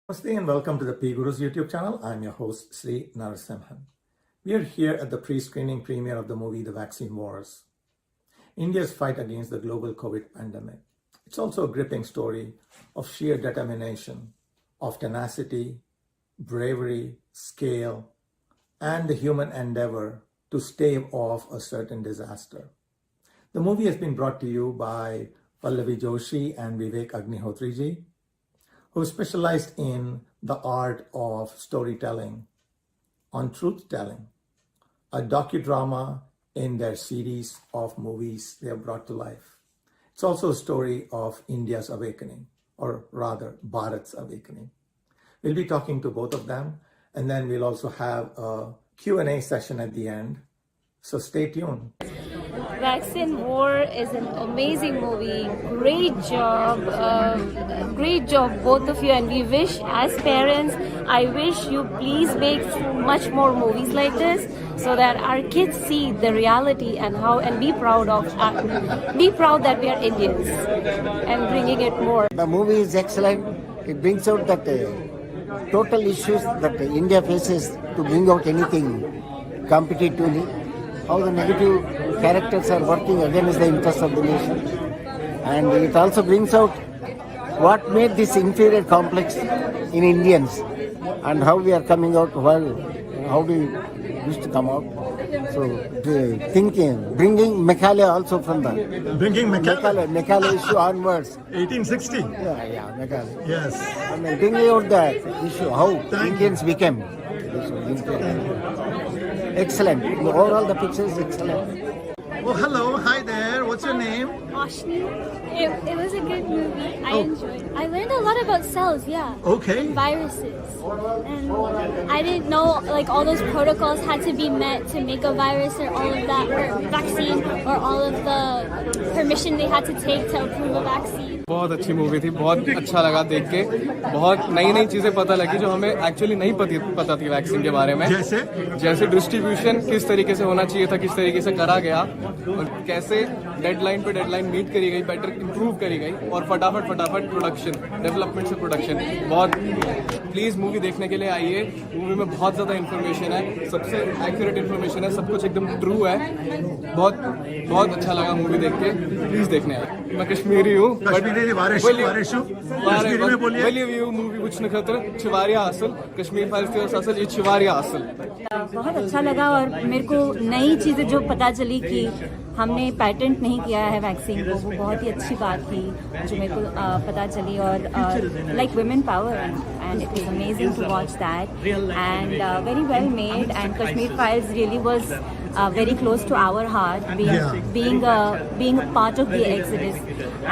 Namaste and welcome to the PGurus YouTube channel. I'm your host, Shri Narasimhan. We are here at the pre-screening premiere of the movie The Vaccine Wars, India's fight against the global COVID pandemic. It's also a gripping story of sheer determination, of tenacity, bravery, scale, and the human endeavor to stave off a certain disaster. The movie has been brought to you by Pallavi Joshi and Vivek Agnihotri-ji, who specialized in the art of storytelling, on truth-telling, a docudrama in their series of movies they have brought to life. It's also a story of India's awakening, or rather, Bharat's awakening. We'll be talking to both of them, and then we'll also have a Q&A session at the end. So stay tuned. Vaccine War is an amazing movie. Great job, both of you. And we wish, as parents, I wish you please make much more movies like this, so that our kids see the reality and be proud that we are Indians, and bringing it more. The movie is excellent. It brings out that total issues that India faces to bring out anything competitively. How the negative characters are working against the interests of the nation. And it also brings out what made this inferior complex in Indians and how we are coming out, how do we wish to come out. So bringing Macaulay also from the... Bringing Macaulay issue onwards. 1860? Yeah, Macaulay. Yes. And then bringing out that issue, how Indians became. Excellent. Overall, the picture is excellent. Well, hello. Hi there. What's your name? Ashni. It was a good movie. I enjoyed it. I learned a lot about cells, Okay. And viruses. And I didn't know all those protocols had to be met to make a virus, or all of that, or vaccine, or all of the permission they had to take to approve a vaccine. बहुत अच्छी movie थी, बहुत अच्छा लगा देख के, बहुत नई नई चीजें पता लगी जो हमें एक्चुअली नहीं पता थी वैक्सीन के बारे में। जैसे डिस्ट्रीब्यूशन किस तरीके से होना चाहिए था, किस तरीके से करा गया, और कैसे डेडलाइन पे डेडलाइन मीट करी गई, बेटर इंप्रूव करी गई, और फटाफट प्रोडक्शन, डेवलपमेंट से प्रोडक्शन। बहुत प्लीज मूवी देखने के लिए आइए। मूवी में बहुत ज्यादा इन्फॉर्मेशन है, सबसे एक्यूरेट इन्फॉर्मेशन है, सब कुछ एकदम ट्रू है। बहुत अच्छा लगा मूवी देख के, प्लीज देखने आइए। मैं कश्मीरी हूँ, मूवी कुछ न खतर छिवारिया हासिल, कश्मीर फाइल्स हासिल, ये छिवारिया हासिल। बहुत अच्छा लगा, और मेरे को नई चीज़ें जो पता चली कि हमने पेटेंट नहीं किया है वैक्सीन को, वो बहुत ही अच्छी बात थी जो मेरे को पता चली। और like women power, and it was amazing to watch that, and very well made, and Kashmir Files really was very close to our heart, being a part of the exodus,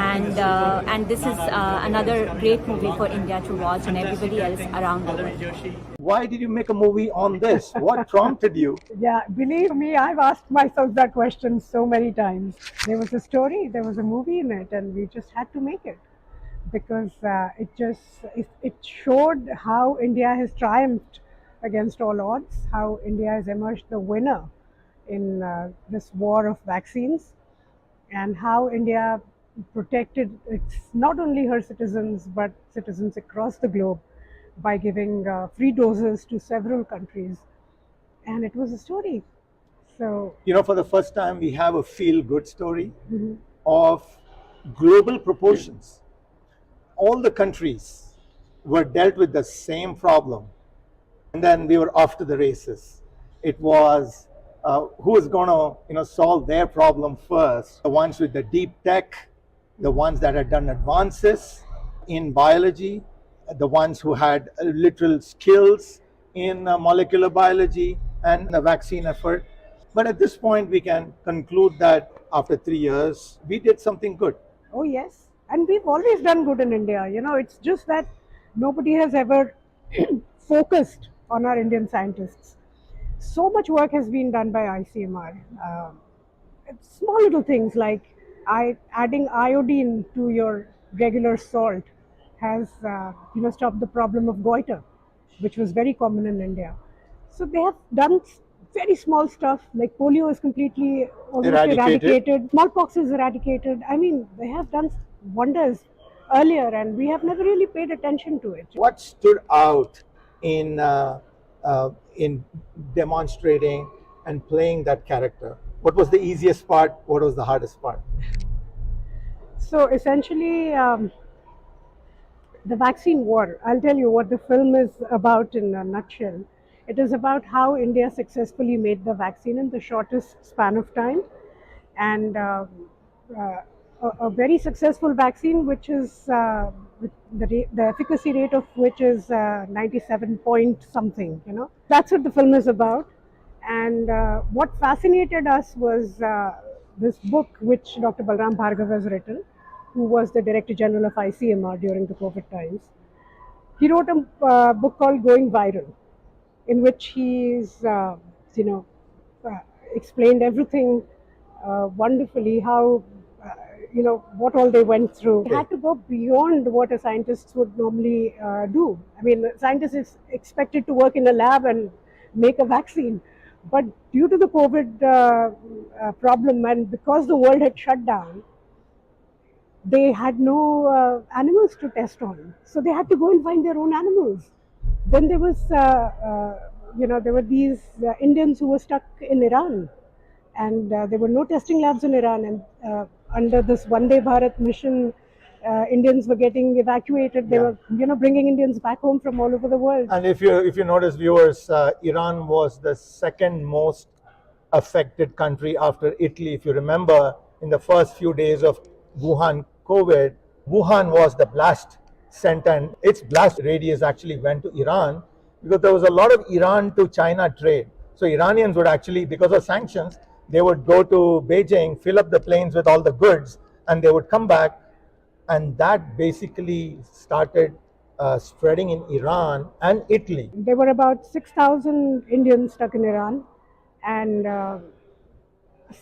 and this is another great movie for India to watch, and everybody else around the world. Why did you make a movie on this? What prompted you? Yeah, believe me, I've asked myself that question so many times. There was a story, there was a movie in it, and we just had to make it because it showed how India has triumphed against all odds, how India has emerged the winner in this war of vaccines, and how India protected not only her citizens but citizens across the globe by giving free doses to several countries. And it was a story. So, for the first time we have a feel-good story of global proportions. All the countries were dealt with the same problem, and then we were off to the races. It was who was going to solve their problem first. The ones with the deep tech, the ones that had done advances in biology, the ones who had literal skills in molecular biology and the vaccine effort. But at this point we can conclude that after 3 years we did something good. Oh yes, and we've always done good in India. It's just that nobody has ever focused on our Indian scientists. So much work has been done by ICMR. Small little things like adding iodine to your regular salt has stopped the problem of goiter, which was very common in India. So they have done very small stuff, like polio is completely almost eradicated. Smallpox is eradicated. I mean, they have done wonders earlier, and we have never really paid attention to it. What stood out in demonstrating and playing that character? What was the easiest part? What was the hardest part? So essentially, the vaccine war, I'll tell you what the film is about in a nutshell. It is about how India successfully made the vaccine in the shortest span of time, and a very successful vaccine, which is the efficacy rate of which is 97 point something. That's what the film is about. And what fascinated us was this book which Dr. Balram Bhargava has written, who was the Director General of ICMR during the COVID times. He wrote a book called Going Viral, in which he's explained everything wonderfully, how what all they went through. They had to go beyond what a scientist would normally do. I mean, a scientist is expected to work in a lab and make a vaccine, but due to the COVID problem, and because the world had shut down, they had no animals to test on, so they had to go and find their own animals. Then there was, there were these Indians who were stuck in Iran, and there were no testing labs in Iran. And under this Vande Bharat mission, Indians were getting evacuated. They were, bringing Indians back home from all over the world. And if you notice, viewers, Iran was the second most affected country after Italy. If you remember, in the first few days of Wuhan COVID, Wuhan was the blast center, and its blast radius actually went to Iran, because there was a lot of Iran to China trade. So Iranians would actually, because of sanctions, they would go to Beijing, fill up the planes with all the goods, and they would come back. And that basically started spreading in Iran and Italy. There were about 6,000 Indians stuck in Iran, and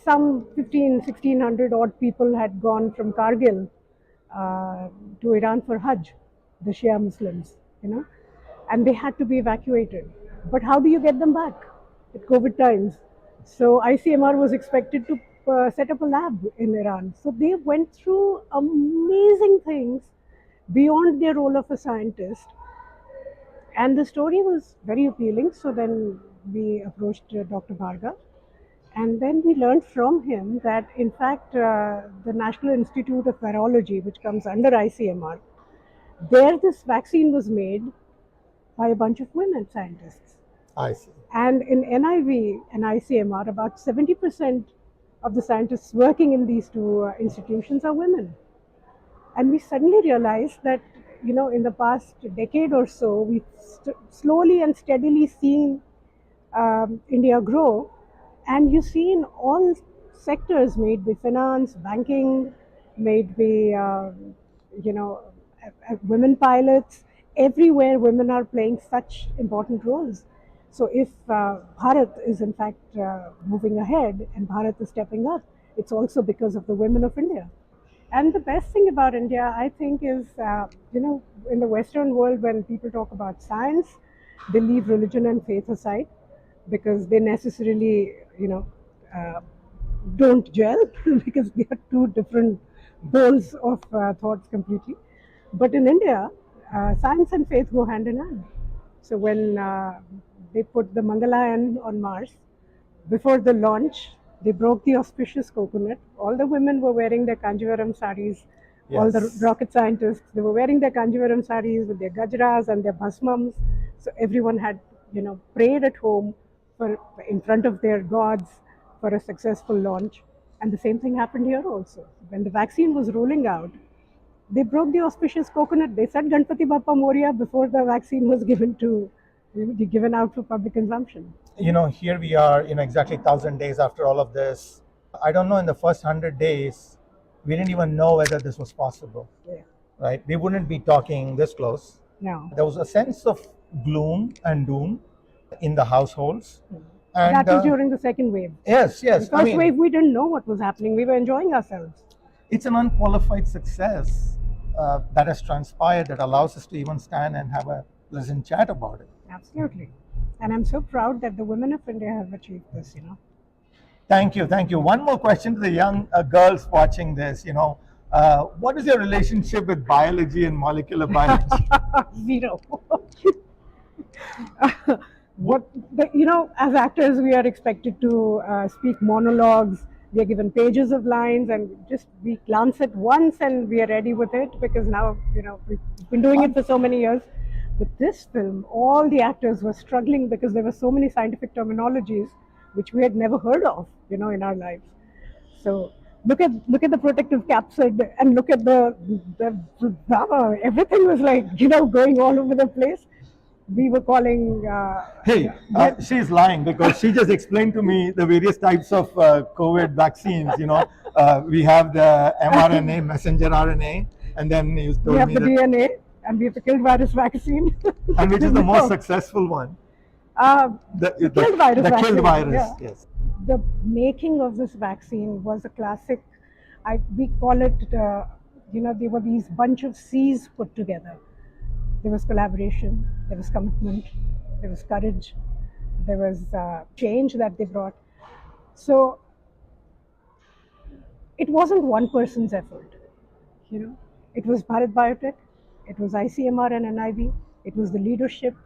some 1,600 odd people had gone from Kargil to Iran for Hajj, the Shia Muslims, and they had to be evacuated. But how do you get them back at COVID times? So ICMR was expected to set up a lab in Iran. So they went through amazing things beyond their role of a scientist. And the story was very appealing. So then we approached Dr. Bhargava. And then we learned from him that, in fact, the National Institute of Virology, which comes under ICMR, there this vaccine was made by a bunch of women scientists. I see. And in NIV and ICMR, about 70% of the scientists working in these two institutions are women. And we suddenly realized that, in the past decade or so, we've slowly and steadily seen India grow. And you see in all sectors, made by finance, banking, made by, women pilots, everywhere women are playing such important roles. So if Bharat is in fact moving ahead and Bharat is stepping up, it's also because of the women of India. And the best thing about India, I think, is, in the Western world, when people talk about science, they leave religion and faith aside, because they necessarily, don't gel because they are two different poles of thoughts completely. But in India, science and faith go hand in hand. So when they put the Mangalayaan on Mars, before the launch, they broke the auspicious coconut. All the women were wearing their Kanjivaram saris. Yes. All the rocket scientists, they were wearing their Kanjivaram saris with their gajras and their bhasmams. So everyone had, prayed at home in front of their gods for a successful launch. And the same thing happened here also. When the vaccine was rolling out, they broke the auspicious coconut. They said Ganpati Bappa Moria before the vaccine was given out for public consumption. Here we are, exactly 1,000 days after all of this. I don't know, in the first 100 days, we didn't even know whether this was possible. Yeah. Right? We wouldn't be talking this close. No. There was a sense of gloom and doom in the households. And that was during the second wave. Yes. The first wave, we didn't know what was happening. We were enjoying ourselves. It's an unqualified success that has transpired that allows us to even stand and have a pleasant chat about it. Absolutely. And I'm so proud that the women of India have achieved this, Thank you. One more question to the young girls watching this. What is your relationship with biology and molecular biology? Zero. As actors, we are expected to speak monologues. We are given pages of lines, and just we glance at once, and we are ready with it because now we've been doing it for so many years. With this film, all the actors were struggling because there were so many scientific terminologies which we had never heard of, in our lives. So look at the protective capsid and look at the everything was like going all over the place. We were calling. She's lying because she just explained to me the various types of COVID vaccines. We have the mRNA, messenger RNA, and then you told we have me the DNA, and we have the killed virus vaccine. And which is the most successful one? The killed virus. The killed virus. Yeah. Yes. The making of this vaccine was a classic. We call it. There were these bunch of C's put together. There was collaboration, there was commitment, there was courage, there was change that they brought. So it wasn't one person's effort, It was Bharat Biotech, it was ICMR and NIV, it was the leadership,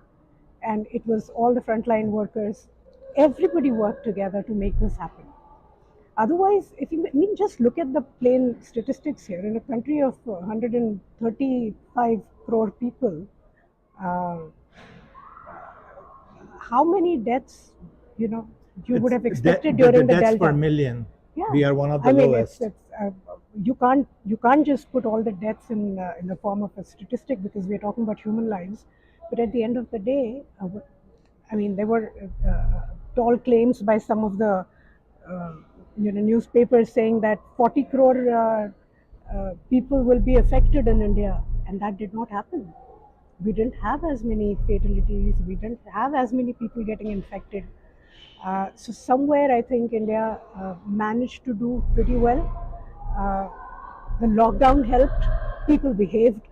and it was all the frontline workers. Everybody worked together to make this happen. Otherwise, just look at the plain statistics here. In a country of 135 crore people, how many deaths, you would have expected during the deaths Delta? per million. Yeah. We are one of the lowest. You can't just put all the deaths in the form of a statistic because we are talking about human lives. But at the end of the day, there were tall claims by some of the newspapers saying that 40 crore people will be affected in India, and that did not happen. We didn't have as many fatalities, we didn't have as many people getting infected. So somewhere I think India managed to do pretty well. The lockdown helped, people behaved.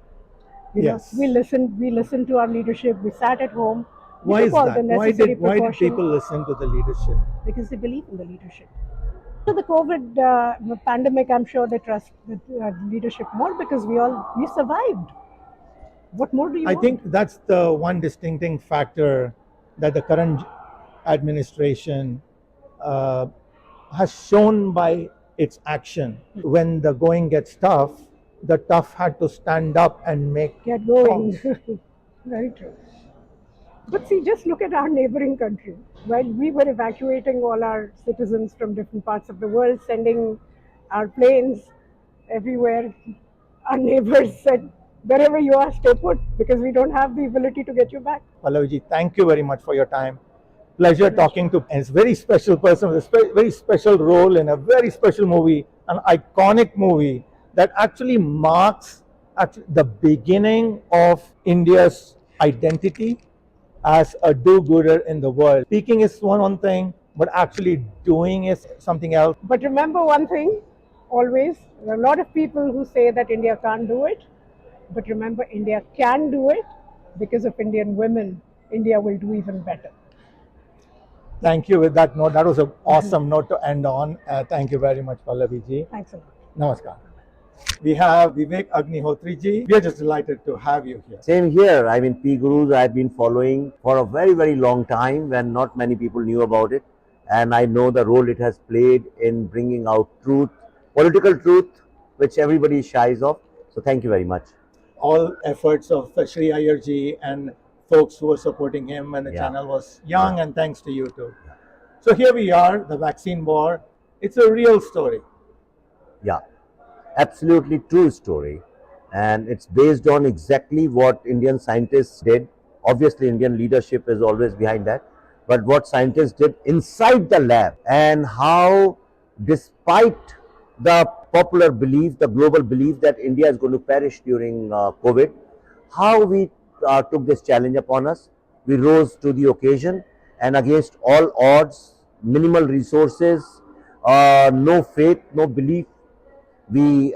Yes. We listened to our leadership, we sat at home. Why is that? Why did people listen to the leadership? Because they believe in the leadership. To the COVID pandemic, I'm sure they trust the leadership more because we survived. What more do you want? I think that's the one distincting factor that the current administration has shown by its action. When the going gets tough, the tough had to stand up and get going. Very true. But see, just look at our neighboring country. While we were evacuating all our citizens from different parts of the world, sending our planes everywhere, our neighbors said, wherever you are, stay put, because we don't have the ability to get you back. Pallavi-ji, thank you very much for your time. Pleasure talking to a very special person with a very special role in a very special movie, an iconic movie that actually marks the beginning of India's identity as a do-gooder in the world. Speaking is one thing, but actually doing is something else. But remember one thing, always, there are a lot of people who say that India can't do it. But remember, India can do it because of Indian women. India will do even better. Thank you. With that note, that was an awesome note to end on. Thank you very much, Pallavi-ji. Thanks a lot. Namaskar. We have Vivek Agnihotri-ji. We are just delighted to have you here. Same here. PGurus I've been following for a very, very long time when not many people knew about it. And I know the role it has played in bringing out truth, political truth, which everybody shies of. So thank you very much. All efforts of Shri Iyer-ji and folks who were supporting him when the channel was young, and thanks to you too. So here we are, the vaccine war. It's a real story. Yeah, absolutely true story. And it's based on exactly what Indian scientists did. Obviously, Indian leadership is always behind that. But what scientists did inside the lab, and how, despite the popular belief, the global belief that India is going to perish during COVID, how we took this challenge upon us. We rose to the occasion, and against all odds, minimal resources, no faith, no belief, we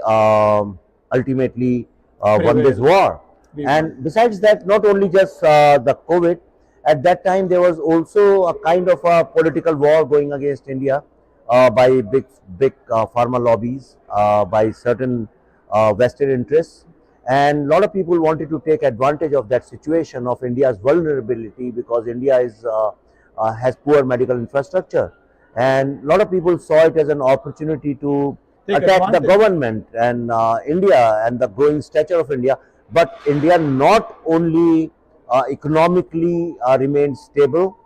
ultimately won this war. And besides that, not only just the COVID, at that time there was also a kind of a political war going against India by big pharma lobbies, by certain vested interests. And a lot of people wanted to take advantage of that situation of India's vulnerability because India has poor medical infrastructure. And a lot of people saw it as an opportunity to attack the government and India and the growing stature of India. But India not only economically remained stable,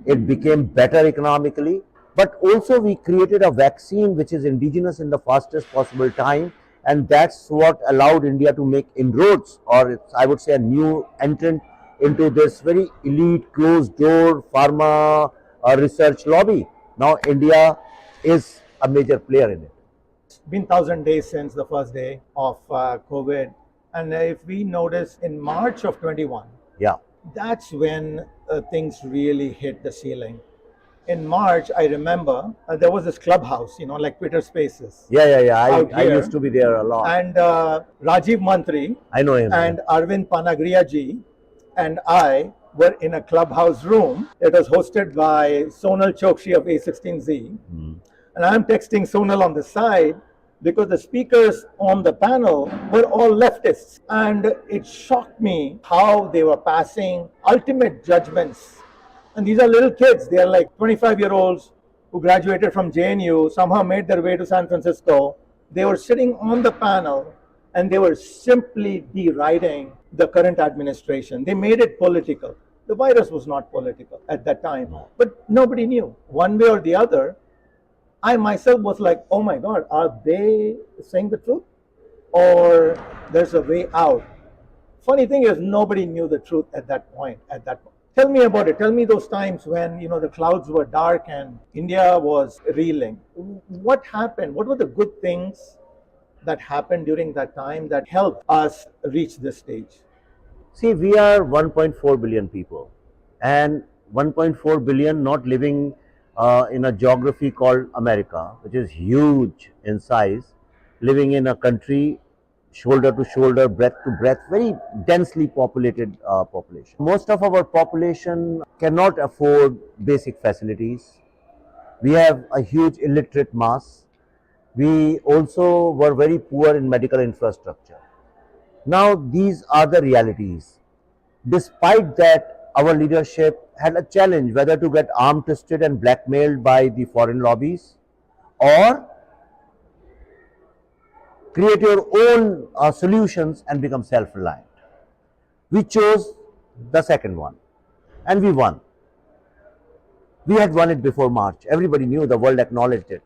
it became better economically, but also we created a vaccine which is indigenous in the fastest possible time, and that's what allowed India to make inroads, or it's, I would say, a new entrant into this very elite closed door pharma research lobby. Now India is a major player in it. It's been 1,000 days since the first day of COVID, and if we notice in March of 21, Yeah. that's when things really hit the ceiling. In March, I remember there was this clubhouse, like Twitter Spaces. Yeah. Out I here. used to be there a lot. And Rajiv Mantri I know him. and Arvind Panagriya-ji and I were in a clubhouse room. It was hosted by Sonal Chokshi of A16Z. And I'm texting Sonal on the side because the speakers on the panel were all leftists. And it shocked me how they were passing ultimate judgments. And these are little kids. They are like 25-year-olds who graduated from JNU, somehow made their way to San Francisco. They were sitting on the panel and they were simply deriding the current administration. They made it political. The virus was not political at that time, but nobody knew. One way or the other, I myself was like, oh my God, are they saying the truth? Or there's a way out? Funny thing is, nobody knew the truth at that point. Tell me about it. Tell me those times when, the clouds were dark and India was reeling. What happened? What were the good things that happened during that time that helped us reach this stage? See, we are 1.4 billion people, and 1.4 billion not living in a geography called America, which is huge in size, living in a country shoulder to shoulder, breadth to breadth, very densely populated population. Most of our population cannot afford basic facilities. We have a huge illiterate mass. We also were very poor in medical infrastructure. Now these are the realities. Despite that, our leadership had a challenge whether to get arm twisted and blackmailed by the foreign lobbies or create your own solutions and become self-reliant. We chose the second one and we won. We had won it before March. Everybody knew, the world acknowledged it.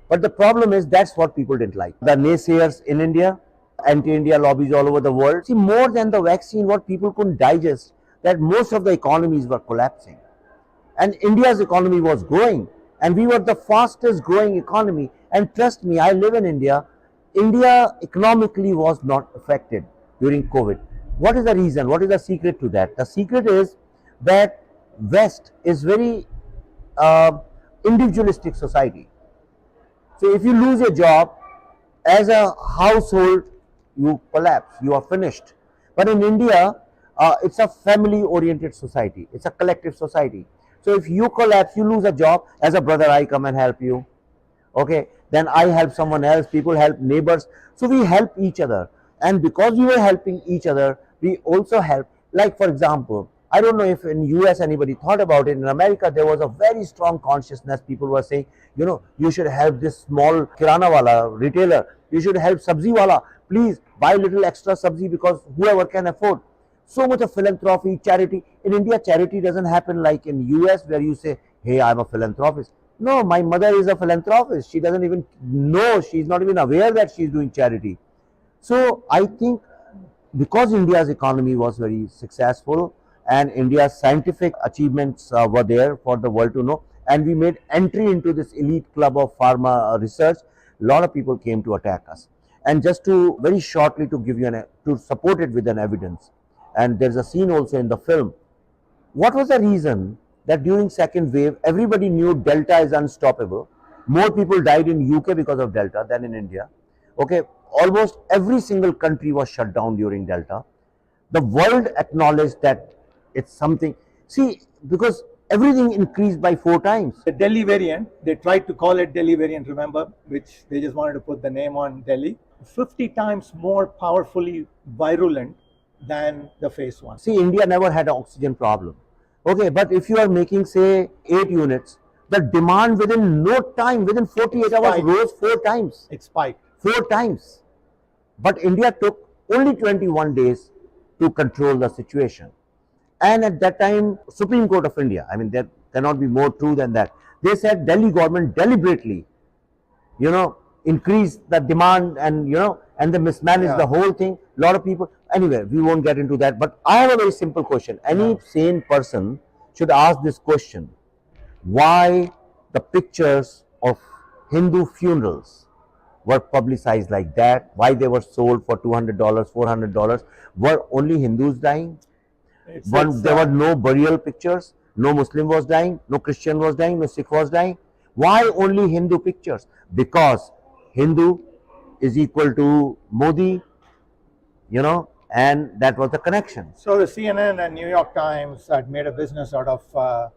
But the problem is that's what people didn't like. The naysayers in India, anti-India lobbies all over the world. See, more than the vaccine, what people couldn't digest, that most of the economies were collapsing. And India's economy was growing. And we were the fastest growing economy. And trust me, I live in India. India economically was not affected during COVID. What is the reason? What is the secret to that? The secret is that West is very individualistic society. So if you lose your job, as a household, you collapse, you are finished. But in India, it's a family-oriented society. It's a collective society. So if you collapse, you lose a job, as a brother, I come and help you. Okay, then I help someone else, people help neighbors. So we help each other. And because we were helping each other, we also help. Like for example, I don't know if in US anybody thought about it. In America, there was a very strong consciousness. People were saying, you should help this small kirana wala, retailer. You should help sabzi wala. Please buy little extra sabzi because whoever can afford. So much of philanthropy, charity. In India, charity doesn't happen like in US where you say, hey, I'm a philanthropist. No, my mother is a philanthropist. She doesn't even know, she's not even aware that she's doing charity. So I think because India's economy was very successful and India's scientific achievements were there for the world to know, and we made entry into this elite club of pharma research, a lot of people came to attack us. And just to very shortly to give you to support it with an evidence, and there's a scene also in the film. What was the reason that during second wave, everybody knew Delta is unstoppable? More people died in UK because of Delta than in India. Okay, almost every single country was shut down during Delta. The world acknowledged that it's something. See, because everything increased by 4 times. The Delhi variant, they tried to call it Delhi variant, remember, which they just wanted to put the name on Delhi. 50 times more powerfully virulent than the phase 1. See, India never had an oxygen problem. Okay, but if you are making, say, 8 units, the demand within no time, within 48 hours, Spiked. rose 4 times. It spiked. 4 times. But India took only 21 days to control the situation. And at that time, Supreme Court of India, I mean, there cannot be more true than that. They said Delhi government deliberately, increased the demand and, and they mismanaged the whole thing. A lot of people, anyway, we won't get into that. But I have a very simple question. Any sane person should ask this question. Why the pictures of Hindu funerals were publicized like that? Why they were sold for $200, $400? Were only Hindus dying? There were no burial pictures. No Muslim was dying. No Christian was dying. No Sikh was dying. Why only Hindu pictures? Because Hindu is equal to Modi, and that was the connection. So the CNN and New York Times had made a business out of,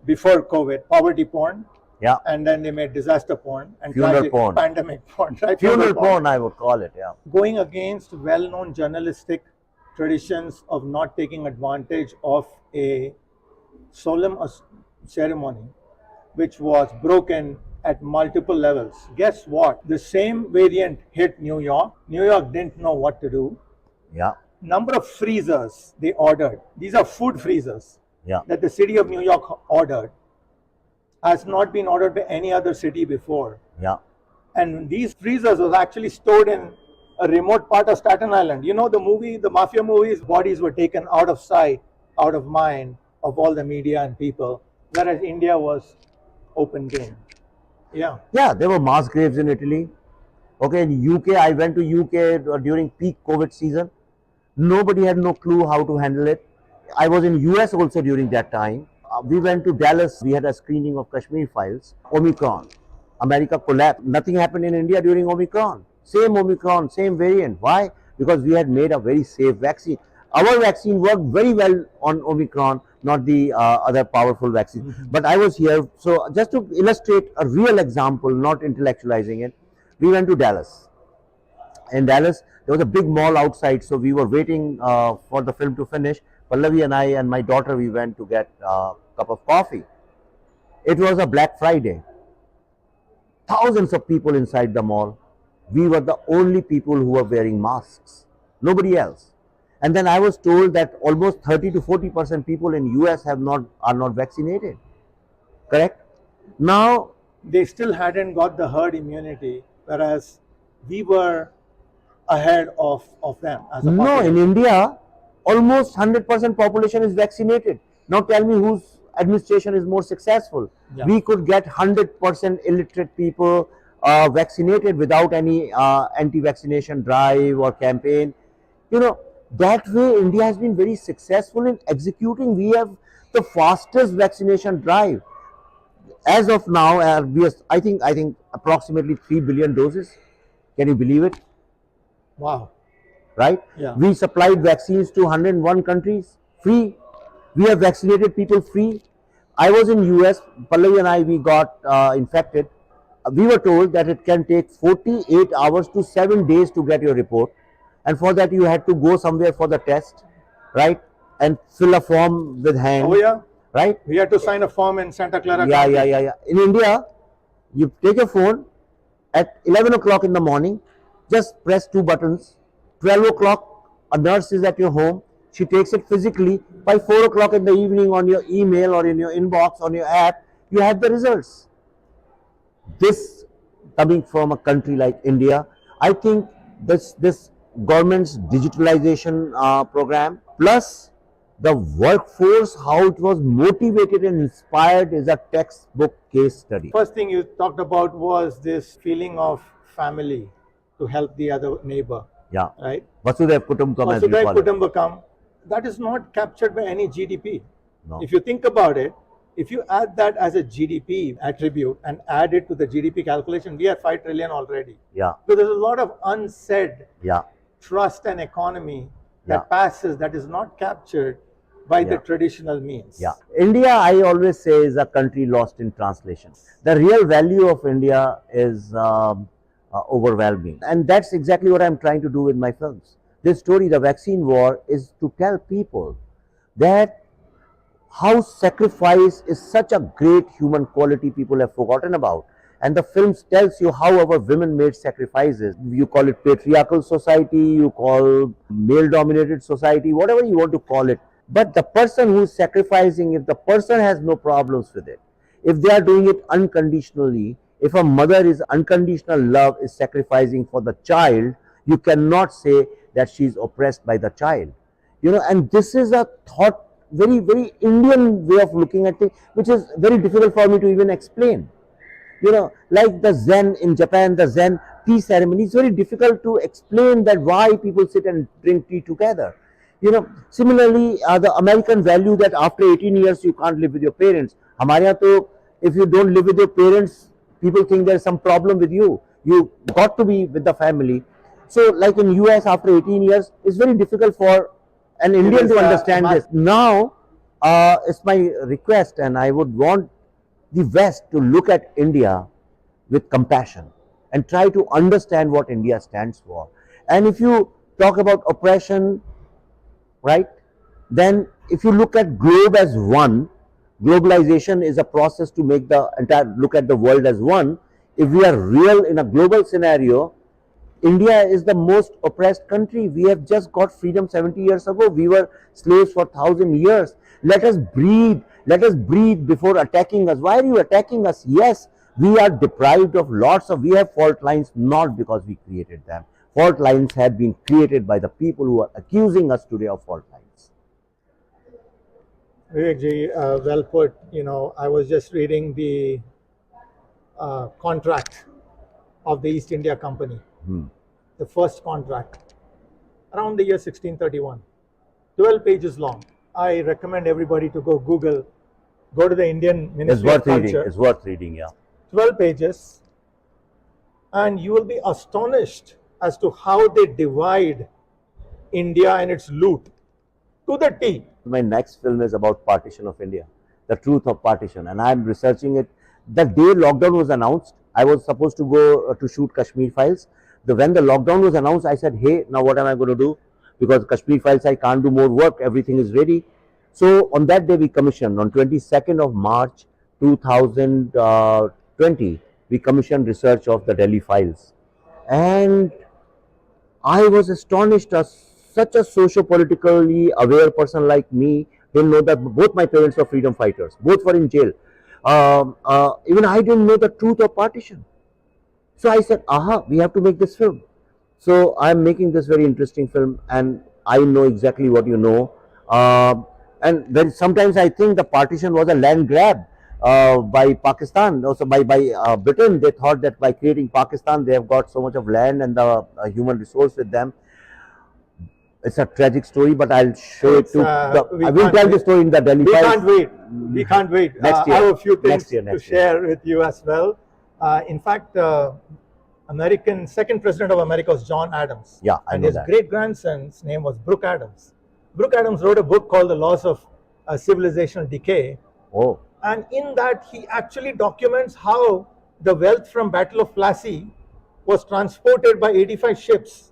before COVID, poverty porn. Yeah. And then they made disaster porn and Funeral porn. Pandemic porn. Right? Funeral porn, I would call it, yeah. Going against well-known journalistic traditions of not taking advantage of a solemn ceremony, which was broken at multiple levels. Guess what? The same variant hit New York. New York didn't know what to do. Yeah. Number of freezers they ordered. These are food freezers that the city of New York ordered. Has not been ordered by any other city before. Yeah. And these freezers was actually stored in a remote part of Staten Island. You know the movie, the mafia movies, bodies were taken out of sight, out of mind of all the media and people, whereas India was open game. Yeah. Yeah, there were mass graves in Italy. Okay, in UK, I went to UK during peak COVID season. Nobody had no clue how to handle it. I was in US also during that time. We went to Dallas. We had a screening of Kashmir Files. Omicron. America collapsed. Nothing happened in India during Omicron. Same Omicron, same variant. Why? Because we had made a very safe vaccine. Our vaccine worked very well on Omicron, not the other powerful vaccine. But I was here. So just to illustrate a real example, not intellectualizing it, we went to Dallas. In Dallas, there was a big mall outside. So we were waiting for the film to finish. Pallavi and I and my daughter, we went to get a cup of coffee. It was a Black Friday. Thousands of people inside the mall. We were the only people who were wearing masks. Nobody else. And then I was told that almost 30 to 40% people in US are not vaccinated. Correct? Now, they still hadn't got the herd immunity, whereas we were ahead of them as a no, population. in India, almost 100% population is vaccinated. Now tell me whose administration is more successful. Yeah. We could get 100% illiterate people vaccinated without any anti-vaccination drive or campaign. That way India has been very successful in executing. We have the fastest vaccination drive. As of now, I think approximately 3 billion doses. Can you believe it? Wow. Right? Yeah. We supplied vaccines to 101 countries free. We have vaccinated people free. I was in US, Pallavi and I, we got infected. We were told that it can take 48 hours to 7 days to get your report. And for that you had to go somewhere for the test, right? And fill a form with hand. Oh yeah. Right? We had to sign a form in Santa Clara Yeah, County. yeah. In India, you take your phone at 11 o'clock in the morning, just press 2 buttons. 12 o'clock, a nurse is at your home. She takes it physically. By 4 o'clock in the evening on your email or in your inbox, on your app, you have the results. This coming from a country like India, I think this government's digitalization program plus the workforce, how it was motivated and inspired is a textbook case study. First thing you talked about was this feeling of family to help the other neighbor. Yeah. Right? Vasudhaiva Kutumbakam, as we Vasudhaiva call it. Kutumbakam, that is not captured by any GDP. No. If you think about it, if you add that as a GDP attribute and add it to the GDP calculation, we are 5 trillion already. Yeah. So there's a lot of unsaid Yeah. trust and economy that passes, that is not captured by the traditional means. Yeah. India, I always say, is a country lost in translation. The real value of India is overwhelming. And that's exactly what I'm trying to do with my films. This story, The Vaccine War, is to tell people that how sacrifice is such a great human quality people have forgotten about. And the film tells you how our women made sacrifices. You call it patriarchal society, you call male dominated society, whatever you want to call it. But the person who is sacrificing, if the person has no problems with it, if they are doing it unconditionally, if a mother is unconditional love is sacrificing for the child, you cannot say that she is oppressed by the child. You know, and this is a thought, very, very Indian way of looking at things, which is very difficult for me to even explain. You know, like the Zen in Japan, the Zen tea ceremony, it's very difficult to explain that why people sit and drink tea together. You know, similarly, the American value that after 18 years you can't live with your parents. Hamare yahan to, if you don't live with your parents, people think there's some problem with you. You got to be with the family. So, like in US, after 18 years, it's very difficult for an Indian to understand this. Now, it's my request, and I would want the West to look at India with compassion and try to understand what India stands for. And if you talk about oppression, right, then if you look at globe as one, globalization is a process to make the entire, look at the world as one. If we are real in a global scenario, India is the most oppressed country. We have just got freedom 70 years ago. We were slaves for 1,000 years. Let us breathe. Let us breathe before attacking us. Why are you attacking us? Yes, we are deprived of lots of, we have fault lines not because we created them. Fault lines have been created by the people who are accusing us today of fault lines. Vivek well put. You know, I was just reading the contract of the East India Company, the first contract, around the year 1631, 12 pages long. I recommend everybody to go Google, go to the Indian Ministry of Culture. It's worth reading, yeah. 12 pages, and you will be astonished as to how they divide India and its loot to the T. My next film is about partition of India, the truth of partition, and I'm researching it. The day lockdown was announced, I was supposed to go to shoot Kashmir Files. When the lockdown was announced, I said, hey, now what am I going to do? Because Kashmir Files, I can't do more work, everything is ready. So on that day we commissioned, on 22nd of March 2020, we commissioned research of the Delhi Files. And I was astonished as such a socio-politically aware person like me didn't know that both my parents were freedom fighters, both were in jail. Even I didn't know the truth of partition. So I said, aha, we have to make this film. So I'm making this very interesting film, and I know exactly what you know. And then sometimes I think the partition was a land grab by Pakistan, also by Britain. They thought that by creating Pakistan, they have got so much of land and the human resource with them. It's a tragic story, but I'll show it to. I will tell the story in the Delhi Files. We can't wait. We can't wait. Next year. I have a few things next to share with you as well. In fact, second president of America was John Adams. Yeah, I and know his that. great-grandson's name was Brooke Adams. Brooke Adams wrote a book called The Laws of Civilizational Decay. Oh. And in that, he actually documents how the wealth from Battle of Plassey was transported by 85 ships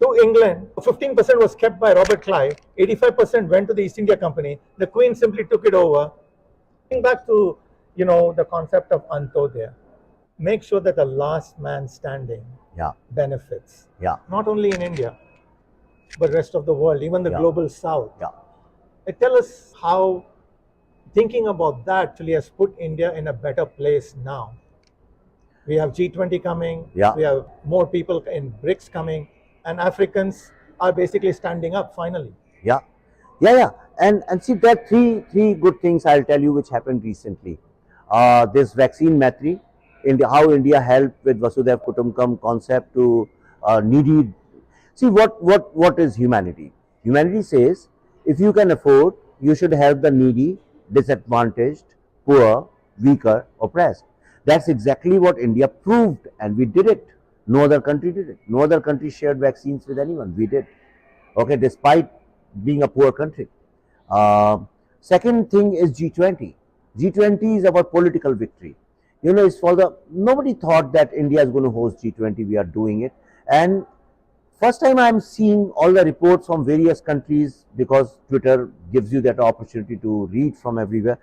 to England. 15% was kept by Robert Clive. 85% went to the East India Company. The Queen simply took it over. Going back to, you know, the concept of Antyodaya. Make sure that the last man standing benefits. Yeah. Not only in India, but rest of the world, even the global south. Yeah. Tell us how thinking about that actually has put India in a better place now. We have G20 coming. Yeah. We have more people in BRICS coming, and Africans are basically standing up finally. Yeah. And see, there are three good things I'll tell you which happened recently. This vaccine Matri, how India helped with Vasudhaiv Kutumbakam concept to needy. See, what is humanity? Humanity says, if you can afford, you should help the needy, disadvantaged, poor, weaker, oppressed. That's exactly what India proved, and we did it. No other country did it. No other country shared vaccines with anyone. We did. Okay, despite being a poor country. Second thing is G20. G20 is about political victory. You know, it's for the, nobody thought that India is going to host G20. We are doing it. And first time I'm seeing all the reports from various countries, because Twitter gives you that opportunity to read from everywhere.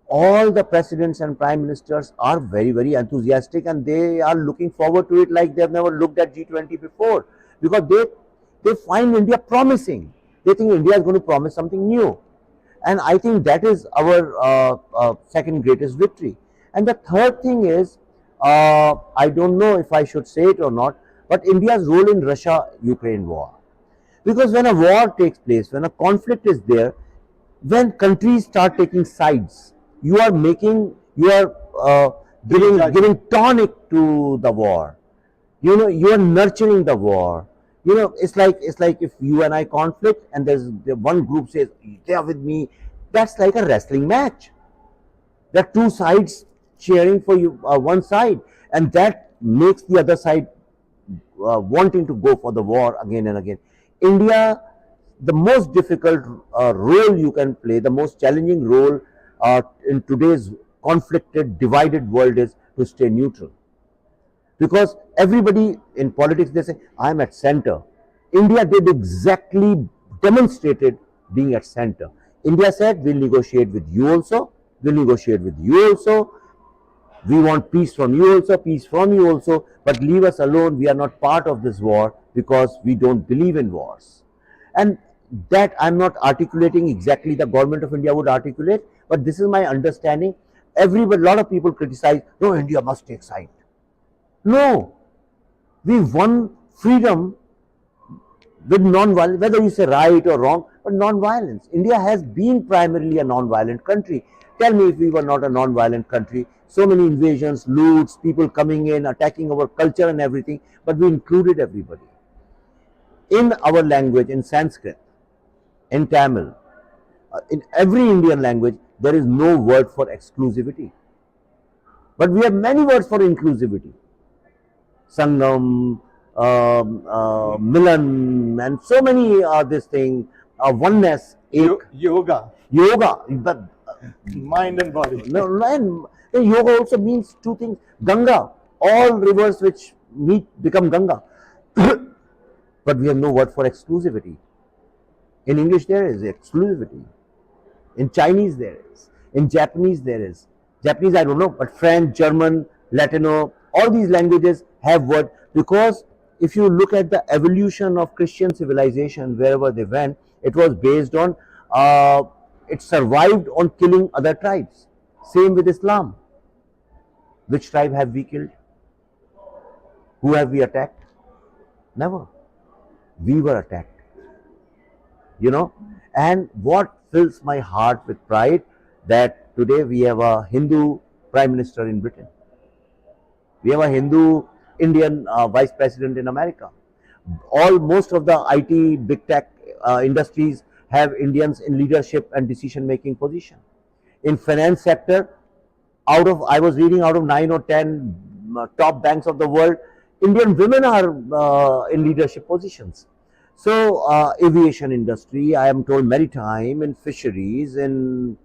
All the presidents and prime ministers are very, very enthusiastic, and they are looking forward to it like they've never looked at G20 before, because they find India promising. They think India is going to promise something new. And I think that is our second greatest victory. And the third thing is, I don't know if I should say it or not, but India's role in Russia-Ukraine war. Because when a war takes place, when a conflict is there, when countries start taking sides, you are giving tonic to the war. You know, you are nurturing the war. You know, it's like if you and I conflict, and there's one group says they are with me. That's like a wrestling match. There are two sides cheering for you, one side, and that makes the other side wanting to go for the war again and again. India, the most difficult role you can play, the most challenging role in today's conflicted, divided world is to stay neutral. Because everybody in politics, they say, I'm at center. India did exactly, demonstrated being at center. India said, we'll negotiate with you also, we'll negotiate with you also, we want peace from you also, peace from you also, but leave us alone, we are not part of this war because we don't believe in wars. And that I'm not articulating exactly the government of India would articulate, but this is my understanding. A lot of people criticize, no, India must take side. No, we won freedom with non-violence, whether you say right or wrong, but non-violence. India has been primarily a non-violent country. Tell me if we were not a non-violent country. So many invasions, loots, people coming in, attacking our culture and everything, but we included everybody. In our language, in Sanskrit, in Tamil, in every Indian language, there is no word for exclusivity. But we have many words for inclusivity. Sangam, Milan, and so many this thing, oneness, Yoga, but mind and body. no, and yoga also means two things. Ganga, all rivers which meet become Ganga. But we have no word for exclusivity. In English there is exclusivity. In Chinese there is. In Japanese there is. Japanese I don't know, but French, German, Latino, all these languages have word, because if you look at the evolution of Christian civilization wherever they went, it was based on, it survived on killing other tribes. Same with Islam. Which tribe have we killed? Who have we attacked? Never. We were attacked. You know, and what fills my heart with pride, that today we have a Hindu Prime Minister in Britain. We have a Hindu Indian Vice President in America. Most of the IT, big tech industries have Indians in leadership and decision making position. In finance sector, I was reading out of 9 or 10 top banks of the world, Indian women are in leadership positions. So aviation industry, I am told maritime, in fisheries, in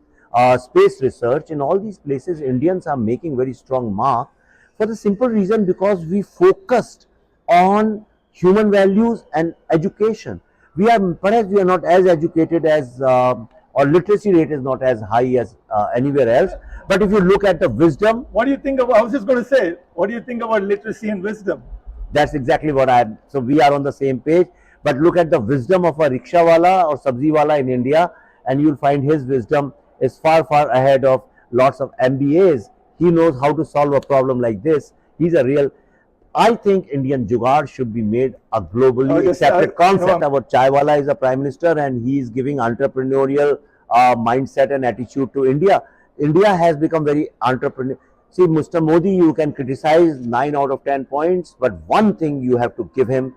space research, in all these places Indians are making very strong mark, for the simple reason because we focused on human values and education. Perhaps we are not as educated as, or literacy rate is not as high as anywhere else. But if you look at the wisdom. What do you think about, I was just going to say, what do you think about literacy and wisdom? That's exactly what so we are on the same page. But look at the wisdom of a rickshawala or sabziwala in India, and you'll find his wisdom is far, far ahead of lots of MBAs. He knows how to solve a problem like this. He's a real. I think Indian Jugaad should be made a globally accepted concept. Our Chaiwala is a prime minister, and he is giving entrepreneurial mindset and attitude to India. India has become very entrepreneurial. See, Mr. Modi, you can criticize 9 out of 10 points, but one thing you have to give him,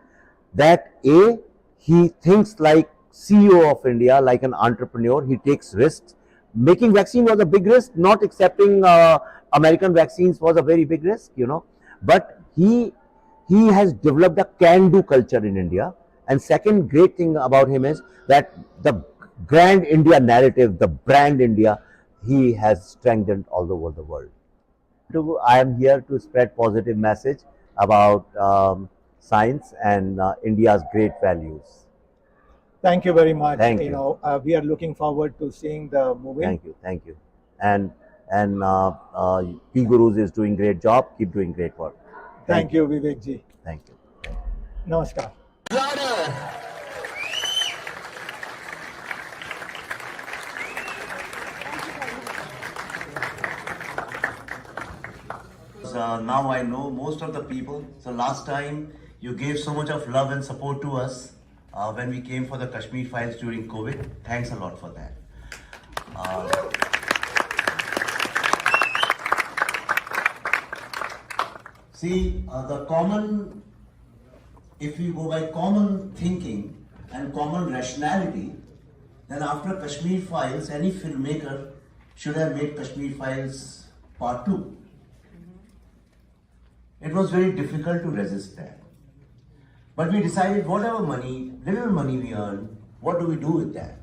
that he thinks like CEO of India, like an entrepreneur. He takes risks. Making vaccine was a big risk. Not accepting American vaccines was a very big risk, you know. But he has developed a can-do culture in India. And second great thing about him is that the grand India narrative, the brand India, he has strengthened all over the world. I am here to spread positive message about science and India's great values. Thank you very much. Thank you. We are looking forward to seeing the movie. Thank you. And PGurus is doing great job. Keep doing great work. Thank you, Vivek ji. Thank you. Namaskar. Now I know most of the people. So last time you gave so much of love and support to us when we came for the Kashmir files during COVID. Thanks a lot for that. If we go by common thinking and common rationality, then after Kashmir files, any filmmaker should have made Kashmir files part 2. It was very difficult to resist that. But we decided whatever money, little money we earn, what do we do with that?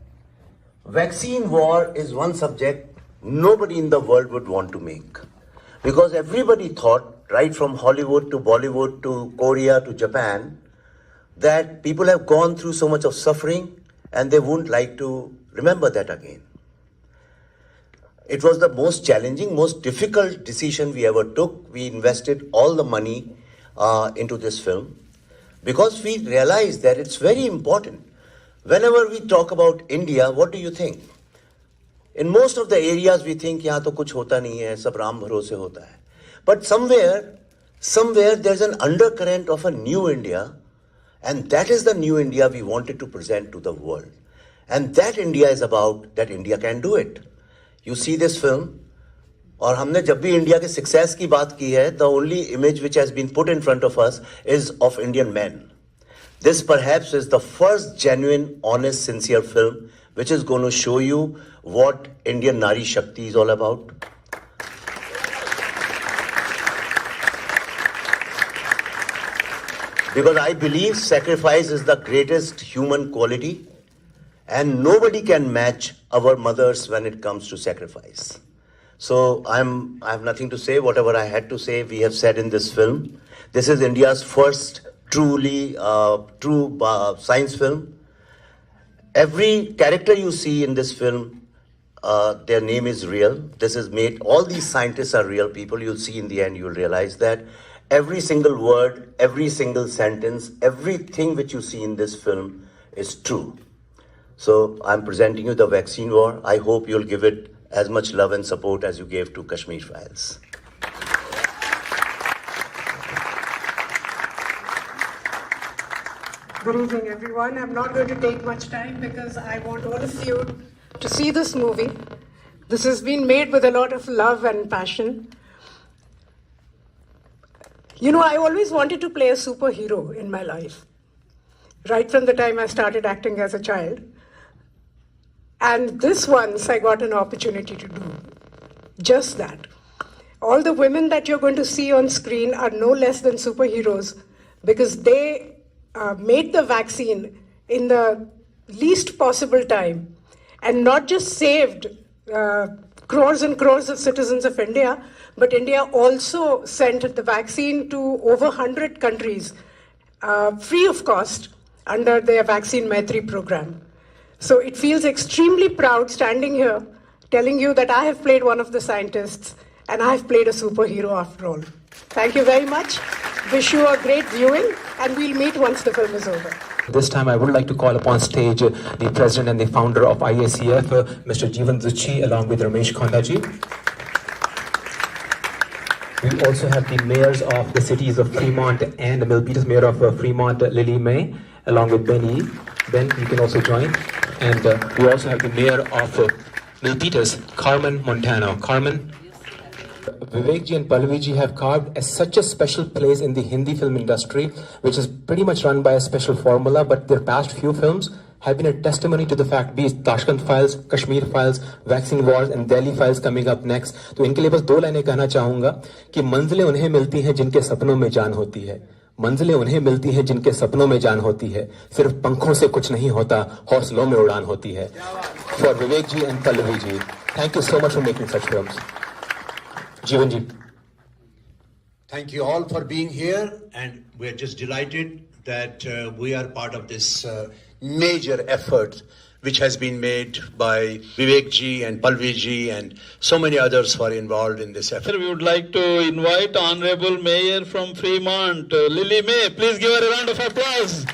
Vaccine war is one subject nobody in the world would want to make. Because everybody thought, right from Hollywood to Bollywood to Korea to Japan, that people have gone through so much of suffering and they wouldn't like to remember that again. It was the most challenging, most difficult decision we ever took. We invested all the money into this film because we realized that it's very important. Whenever we talk about India, what do you think? In most of the areas we think, yahan to kuch hota nahi hai, sab Ram bharose hota hai. But somewhere there's an undercurrent of a new India, and that is the new India we wanted to present to the world. And that India is about that India can do it. You see this film, और हमने जब भी India के success की बात की है, the only image which has been put in front of us is of Indian men. This perhaps is the first genuine, honest, sincere film which is going to show you what Indian Nari Shakti is all about. Because I believe sacrifice is the greatest human quality. And nobody can match our mothers when it comes to sacrifice. So I have nothing to say. Whatever I had to say, we have said in this film. This is India's first true science film. Every character you see in this film, their name is real. This is made, all these scientists are real people. You'll see in the end, you'll realize that every single word, every single sentence, everything which you see in this film is true. So I'm presenting you the vaccine war. I hope you'll give it as much love and support as you gave to Kashmir Files. Good evening, everyone. I'm not going to take much time because I want all of you to see this movie. This has been made with a lot of love and passion. You know, I always wanted to play a superhero in my life, right from the time I started acting as a child. And this once I got an opportunity to do just that. All the women that you're going to see on screen are no less than superheroes because they made the vaccine in the least possible time and not just saved crores and crores of citizens of India, but India also sent the vaccine to over 100 countries free of cost under their Vaccine Maitri program. So it feels extremely proud standing here telling you that I have played one of the scientists and I have played a superhero after all. Thank you very much. Wish you a great viewing and we'll meet once the film is over. This time I would like to call upon stage the president and the founder of IACF, Mr. Jeevan Zutshi, along with Ramesh Konda ji. We also have the mayors of the cities of Fremont and Milpitas, mayor of Fremont, Lily May, along with Ben E. Ben, you can also join. And we also have the mayor of Milpitas, Carmen Montano. Carmen. Vivek ji and Pallavi ji have carved such a special place in the Hindi film industry, which is pretty much run by a special formula, but their past few films have been a testimony to the fact, be it Tashkent Files, Kashmir Files, Vaccine Wars and Delhi Files coming up next. तो इनके लिए बस 2 लाइनें कहना चाहूँगा कि मंजिलें उन्हें मिलती हैं जिनके सपनों में जान होती है. मंजिलें उन्हें मिलती हैं जिनके सपनों में जान होती है. सिर्फ पंखों से कुछ नहीं होता, हौसलों में उड़ान होती है. For Vivek ji and Pallavi ji, thank you so much for making such films. Jeevan ji. Thank you all for being here, and we're just delighted that we are part of this major effort which has been made by Vivek ji and Pallavi ji and so many others who are involved in this effort. We would like to invite Honorable Mayor from Fremont, Lily May. Please give her a round of applause.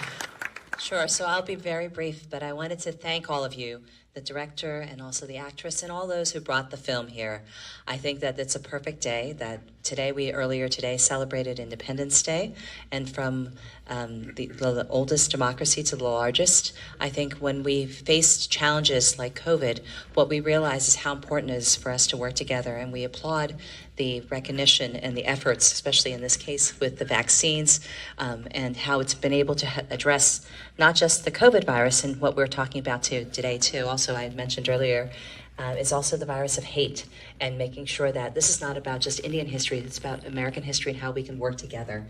Sure, so I'll be very brief, but I wanted to thank all of you, the director and also the actress and all those who brought the film here. I think that it's a perfect day, that earlier today celebrated Independence Day, and from the oldest democracy to the largest, I think when we faced challenges like COVID, what we realize is how important it is for us to work together, and we applaud the recognition and the efforts, especially in this case with the vaccines, and how it's been able to address not just the COVID virus and what we're talking about today too. Also, I had mentioned earlier, is also the virus of hate, and making sure that this is not about just Indian history, it's about American history and how we can work together.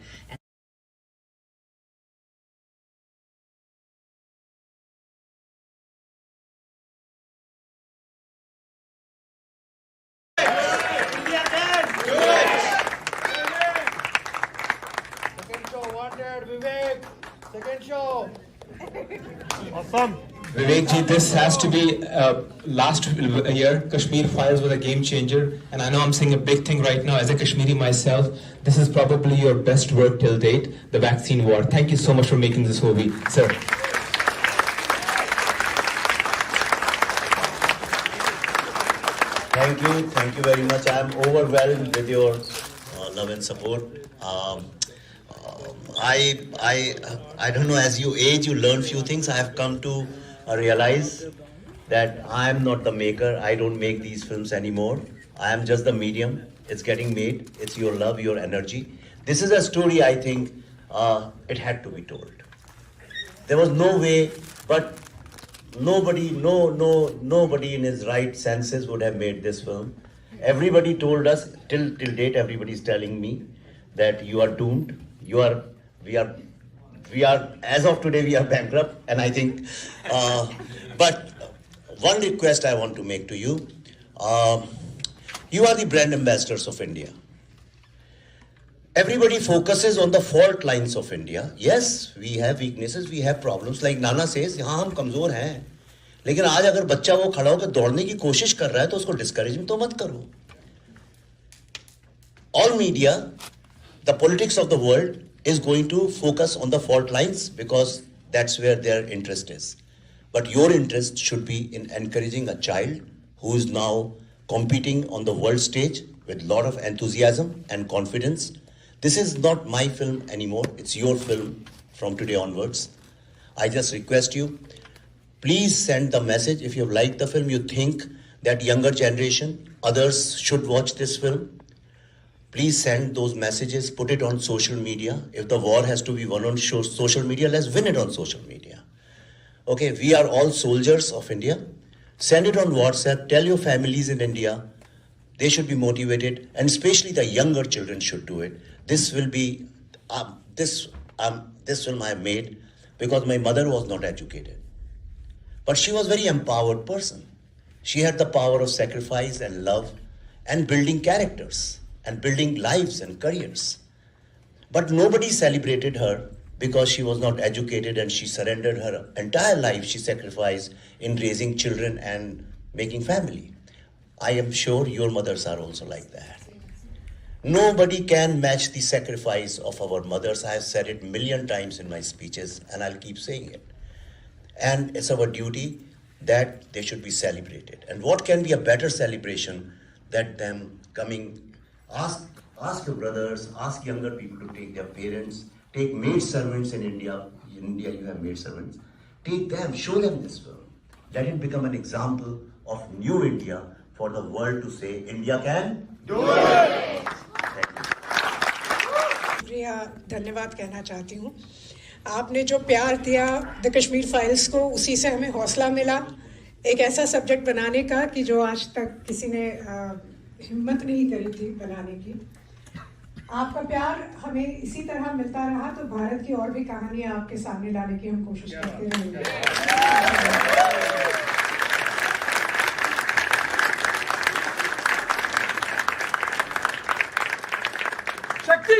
Awesome. Vivek ji, this has to be last year. Kashmir Files was a game changer, and I know I'm saying a big thing right now as a Kashmiri myself. This is probably your best work till date, the vaccine war. Thank you so much for making this movie, sir. Thank you very much. I am overwhelmed with your love and support. I don't know, as you age, you learn few things. I have come to realize that I am not the maker. I don't make these films anymore. I am just the medium. It's getting made. It's your love, your energy. This is a story, I think, it had to be told. There was no way, but nobody in his right senses would have made this film. Everybody told us, till date, everybody's telling me that you are doomed. We are, as of today, we are bankrupt, and I think, but one request I want to make to you, you are the brand ambassadors of India. Everybody focuses on the fault lines of India. Yes, we have weaknesses, we have problems. Like Nana says, हाँ हम कमजोर हैं, लेकिन आज अगर बच्चा वो खड़ा होकर दौड़ने की कोशिश कर रहा है तो उसको डिस्करेज तो मत करो. All media, the politics of the world is going to focus on the fault lines because that's where their interest is. But your interest should be in encouraging a child who is now competing on the world stage with a lot of enthusiasm and confidence. This is not my film anymore. It's your film from today onwards. I just request you, please send the message. If you have liked the film, you think that younger generation, others should watch this film, please send those messages, put it on social media. If the war has to be won on social media, let's win it on social media. Okay, we are all soldiers of India. Send it on WhatsApp, tell your families in India, they should be motivated, and especially the younger children should do it. This will be, this film I have made because my mother was not educated. But she was a very empowered person. She had the power of sacrifice and love and building characters and building lives and careers. But nobody celebrated her because she was not educated and she surrendered her entire life, she sacrificed in raising children and making family. I am sure your mothers are also like that. Nobody can match the sacrifice of our mothers. I have said it a million times in my speeches and I'll keep saying it. And it's our duty that they should be celebrated. And what can be a better celebration than them coming. Ask your brothers, ask younger people to take their parents, take maid servants in India. In India you have maid servants. Take them, show them this film. Let it become an example of new India for the world to say, India can do it. प्रिया धन्यवाद कहना चाहती हूँ. आपने जो प्यार दिया the Kashmir files को, उसी से हमें हौसला मिला एक ऐसा सब्जेक्ट बनाने का कि जो आज तक किसी ने हिम्मत नहीं करी थी बनाने की. आपका प्यार हमें इसी तरह मिलता रहा तो भारत की और भी कहानियां आपके सामने लाने की हम कोशिश करते रहेंगे. शक्ति